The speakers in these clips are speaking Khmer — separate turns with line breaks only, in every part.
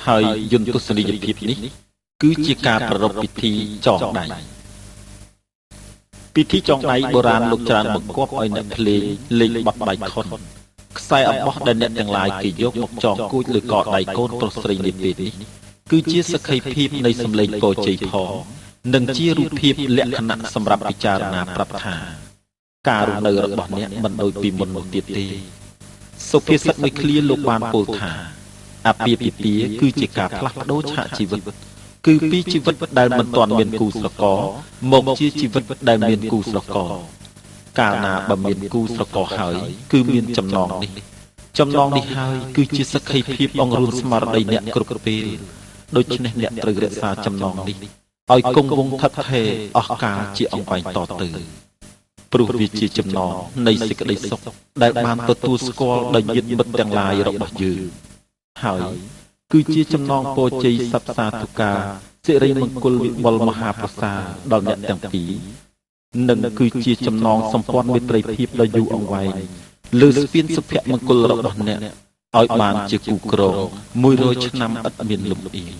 ហើយយន្តទស្សនីយភាពនេះគឺជាការប្រារព្ធពិធីចងដៃពិធីចងដៃបុរាណលោកច្រើនបង្គាប់ឲ្យអ្នកភ្លេងលេងបទដៃខុនខ្សែអំបោះដែលអ្នកទាំងឡាយគេយកមកចងគួចលើកដៃកូនប្រុសស្រីនាពេលនេះគឺជាសក្ខីភាពនៃសម្លេងពរជ័យផងនិងជារូបភាពលក្ខណៈសម្រាប់ពិចារណាប្រាប់ថាការរស់នៅរបស់អ្នកមិនដូចពីមុនមកទៀតទេសុភាសិតមួយឃ្លាលោកបានពោលថាអាពាហ៍ពិពាហ៍គឺជាការផ្លាស់ប្ដូរឆាកជីវិតគឺពីជីវិតដែលមិនទាន់មានគូស្រករមកជាជីវិតដែលមានគូស្រករកាលណាបើមានគូស្រករហើយគឺមានចំណងនេះហើយគឺជាសក្ខីភាពអង្រួនស្មារតីអ្នកគ្រប់ពេលដូច្នេះអ្នកត្រូវរក្សាចំណងនេះឲ្យគង់វង្សថិតថេរអស់កាលជាអង្វែងតទៅព្រោះវាជាចំណងនៃសេចក្តីសុខដែលបានទទួលស្គាល់ដោយញាតិមិត្តទាំងឡាយរបស់យើងហើយគឺជាចំណងពរជ័យសព្ទសាធុការសិរីមង្គលវិបុលមហាប្រសាដល់អ្នកទាំងពីរនិងគឺជាចំណងសម្ព័ន្ធមេត្រីភាពដ៏យូរអង្វែងលើស្ពានសុភមង្គលរបស់អ្នកឲ្យបានជាគូក្រង100ឆ្នាំឥតមានលំអៀង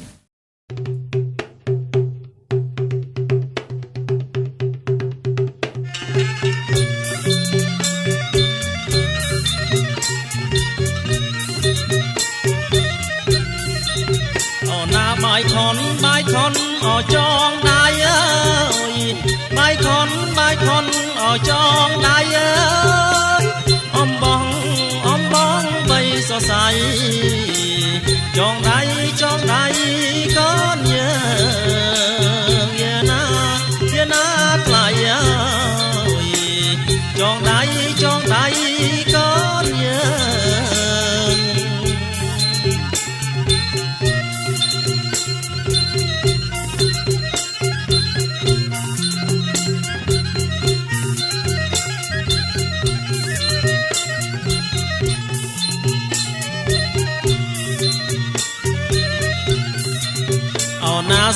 bài con ở trong đai ơi bài con ở trong đai ơi om bong bay so say trong đai con nhớ na lại ơi trong đai con nhớ na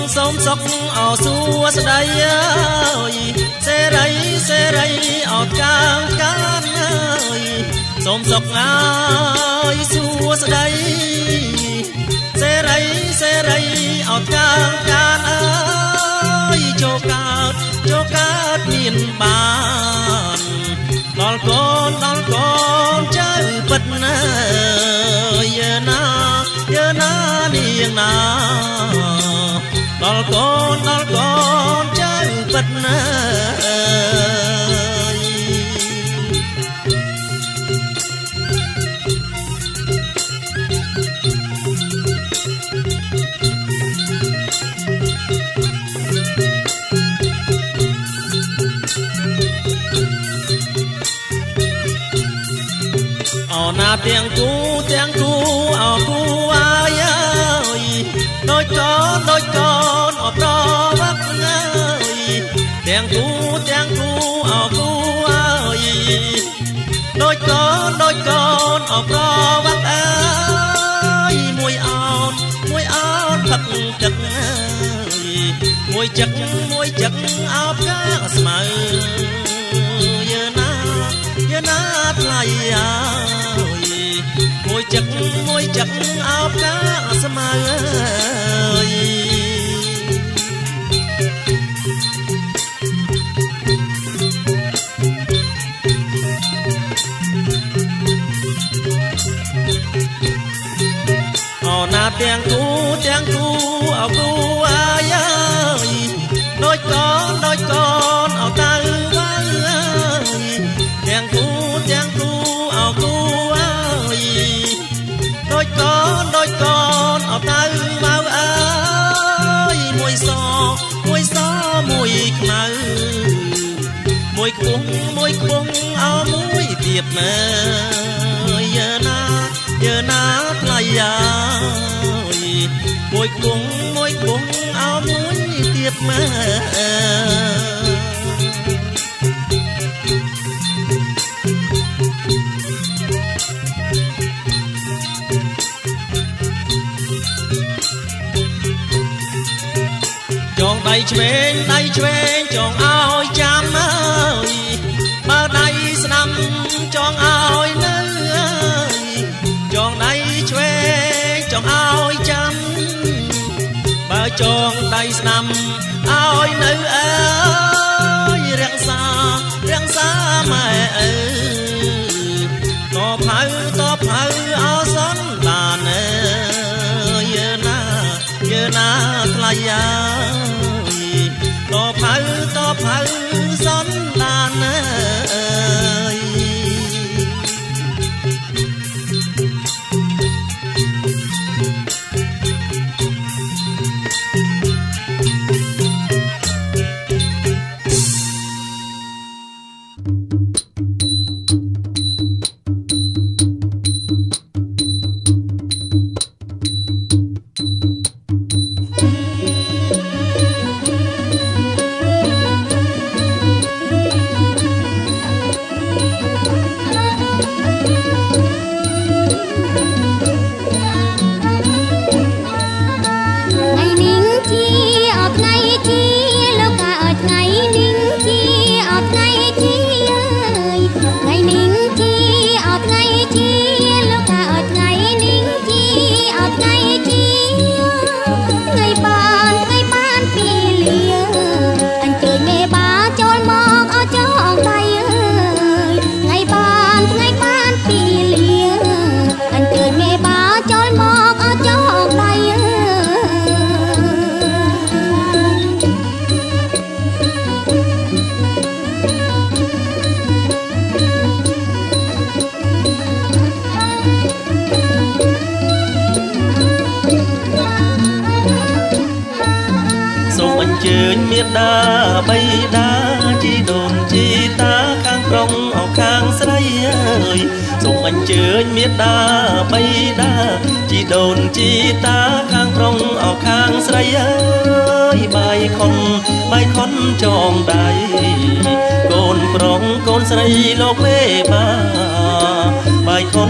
xôm sóc ở xua đây ơi xe đây ở cang can ơi xôm sóc ơi xua đây xe đây ở cang can ơi cho cát miền bàn đón con chơi bật giờ na niềng na đón con chơi bật na tiếng cu ở cu ai ơi đôi con ở đó bắc ơi tiếng cu ở cu ơi đôi con ở đó bắc ơi mùi áo thật chật ơi mùi chật áo cá mờ giờ na lại môi chật áo cá sma ơi na tiếng cu ở cu ai ơi đôi con ở tư ơi tiếng cu ở cu ơi đôi con ở tư bao ơi mùi xo mùi khmau mùi cuống ở mũi tiệp giờ na lại ơi mùi cuống ở mũi tiệp chọn đầy chuen chọn áo chăm ơi bao đây năm chọn áo nữ ơi chọn đầy chuen chọn áo chăm bao chọn đầy năm áo nữ ơi răng xa mẹ ơi top hư áo xón đàn ơi giờ na lại top hư xón đàn ơi
ngày ninh chi
បីតាជីដូនជីតាខាងប្រុងអោខាងស្រីអើយសូមអញ្ជើញមេត្តាបីតាជីដូនជីតាខាងប្រុងអោខាងស្រីអើយបាយខុនចងដៃកូនប្រុងកូនស្រីលោកមេបាបាយខុ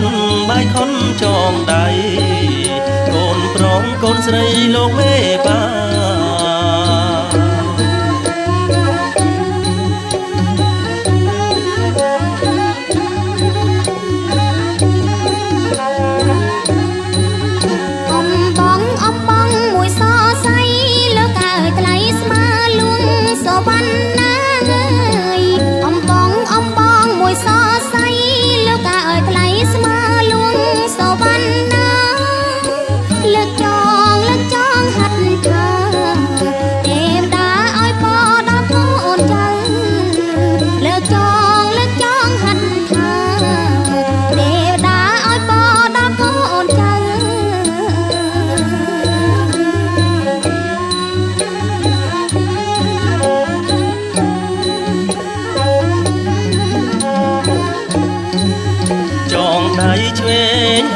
នចងដៃកូនប្រុងកូនស្រីលោកមេបា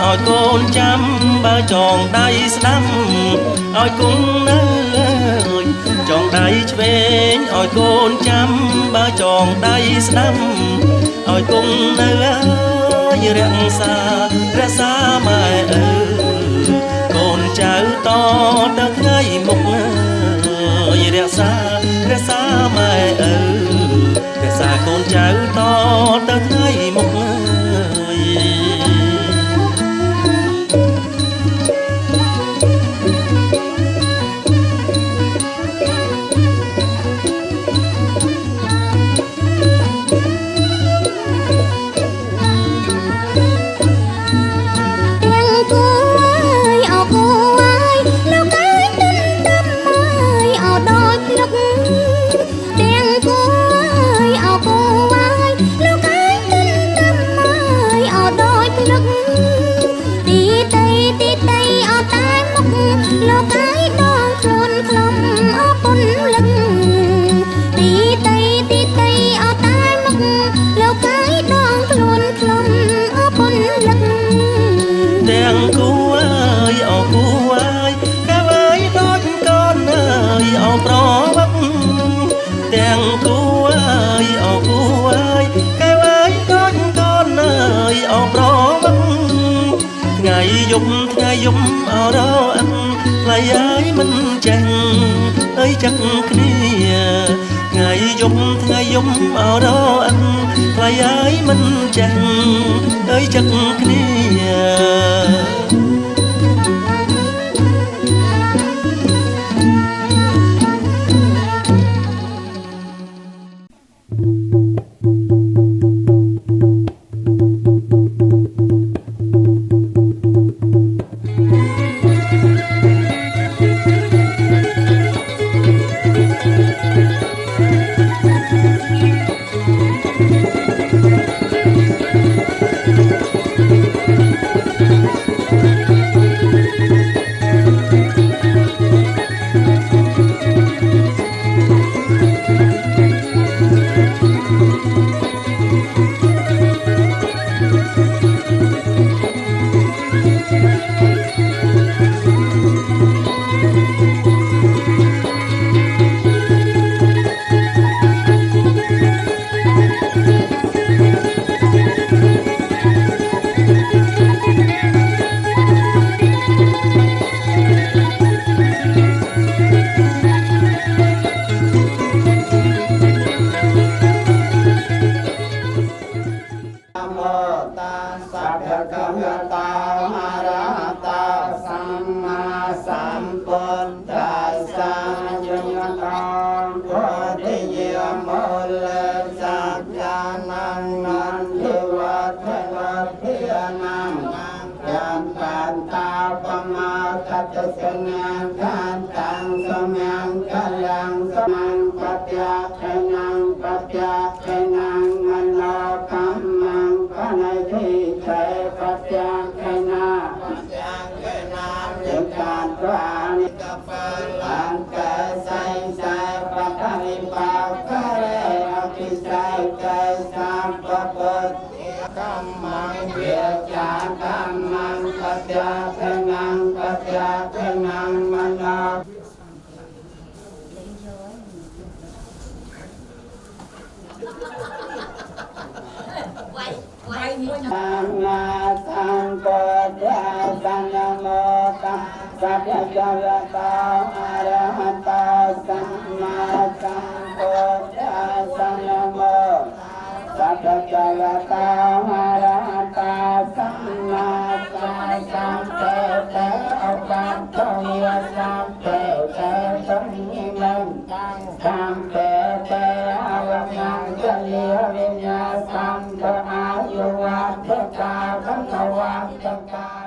ឲ្យកូនចាំបើចងដៃស្ដាំឲ្យគង់នៅចងដៃឆ្វេងឲ្យកូនចាំបើចងដៃស្ដាំឲ្យគង់នៅរក្សាម៉ែអើកូនចៅតទៅថ្ងៃមុខរក្សាម៉ែអើរក្សាកូនចៅតទៅថ្ងៃមុខថ្ងៃយប់អរអិនថ្លៃហើយមិនចេះអើយចឹកគ្នាថ្ងៃយប់អរអិនថ្លៃហើយមិនចេះអើយចឹកគ្នា
sao cây sam bát bát cam mang việt cha cam mang cát cha thân ngang mana Sang na sang cơ đa sang nam mô tam sát cha ta arahata samma sambuddhassa sang nam mô sát cha ta arahata samma sambuddhassa ông ban cho nghĩa sam thế sống mình sam thế avanang chaliya vinya sam ayuwa theta bhagawa theta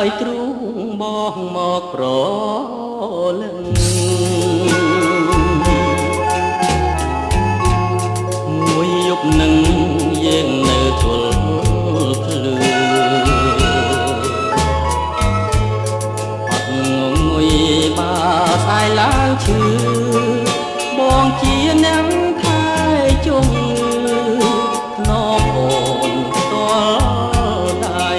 យទ្រូងបងមកប្រលឹងមួយយប់នឹងយើងនៅទល់ភ្លឺអត់ងងុយបាស្អែកឡើងឈឺបងជាអ្នកថែជុំណោអូនតដៃ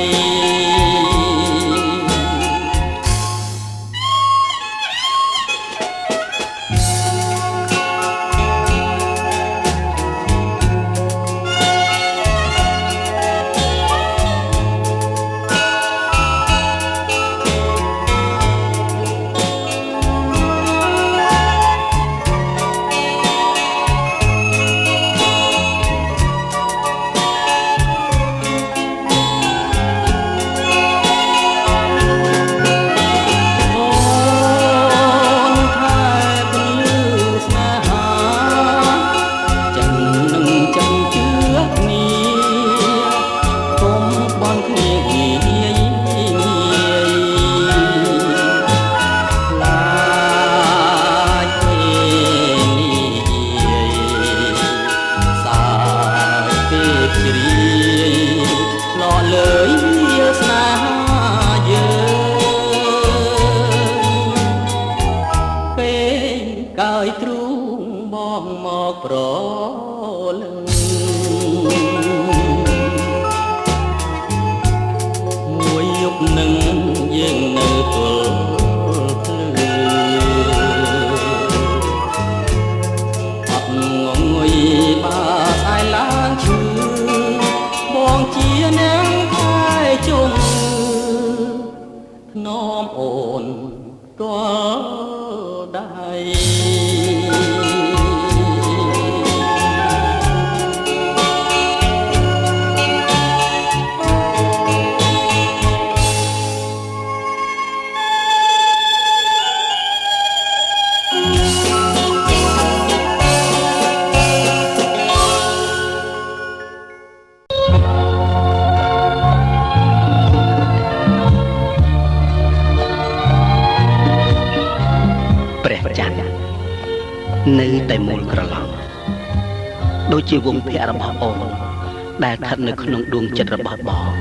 កាយទ្រូងបងមកប្រលឹងមួយយប់នឹងយើងនៅទល់ភ្លឺអត់ងងុយបាស្អែកឡើងឈឺបងជាអ្នកថែជុំធ្នមអូនទាល់ដៃនៅតែមូលក្រឡំដូចជាវងភ័ក្ររបស់អូនដែលស្ថិតនៅក្នុងដួងចិត្តរបស់បង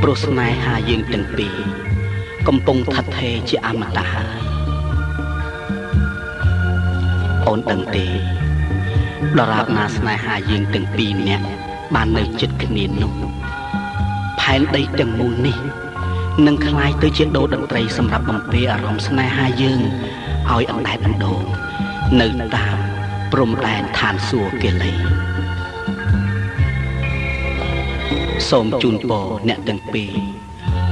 ព្រោះស្នេហាយើងទាំងពីរកំពុងស្ថិតថេរជាអមតៈហើយអូនដឹងទេដរាបណាស្នេហាយើងទាំងពីរនាក់បាននៅជិតគ្នានោះផែនដីទាំងមូលនេះនឹងคล้ายទៅជាដូរតន្ត្រីសម្រាប់បំពេអារម្មណ៍ស្នេហាយើងឲ្យអណ្ដែតអណ្ដូងនៅតាមព្រំដែនឋានសួគ៌កេលីសូមជូនពរអ្នកទាំងពីរ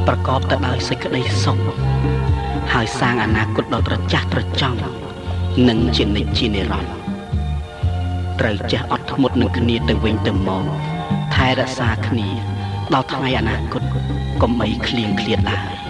ប្រកបទៅដោយសេចក្តីសុខហើយសាងអនាគតដ៏ត្រចះត្រចង់និងជានិច្ចជានិរន្តរ៍ត្រូវចេះអត់ធ្មត់នឹងគ្នាទៅវិញទៅមកថែរក្សាគ្នាដល់ថ្ងៃអនាគតកុំអីឃ្លៀងឃ្លាតឡើយ